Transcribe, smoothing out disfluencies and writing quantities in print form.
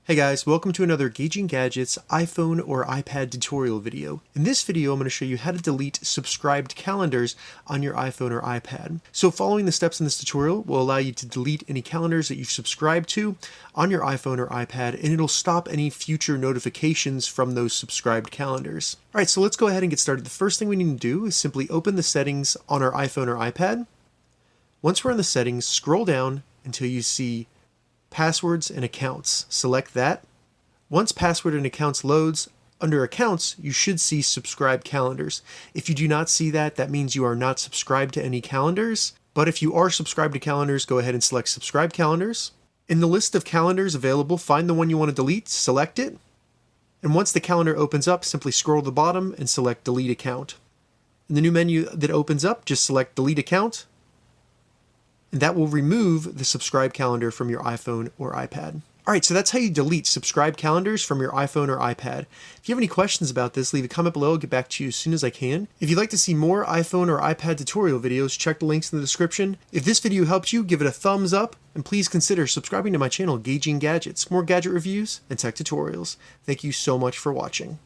Hey guys, welcome to another Gauging Gadgets iPhone or iPad tutorial video. In this video, I'm going to show you how to delete subscribed calendars on your iPhone or iPad. So following the steps in this tutorial will allow you to delete any calendars that you've subscribed to on your iPhone or iPad, and it'll stop any future notifications from those subscribed calendars. Alright, so let's go ahead and get started. The first thing we need to do is simply open the settings on our iPhone or iPad. Once we're in the settings, scroll down until you see Passwords and Accounts. Select that. Once Password and Accounts loads, under Accounts, you should see Subscribed Calendars. If you do not see that, that means you are not subscribed to any calendars. But if you are subscribed to calendars, go ahead and select Subscribed Calendars. In the list of calendars available, find the one you want to delete, select it. And once the calendar opens up, simply scroll to the bottom and select Delete Account. In the new menu that opens up, just select Delete Account. And that will remove the subscribe calendar from your iPhone or iPad. Alright, so that's how you delete subscribed calendars from your iPhone or iPad. If you have any questions about this, leave a comment below. I'll get back to you as soon as I can. If you'd like to see more iPhone or iPad tutorial videos, check the links in the description. If this video helped you, give it a thumbs up, and please consider subscribing to my channel, Gauging Gadgets, more gadget reviews and tech tutorials. Thank you so much for watching.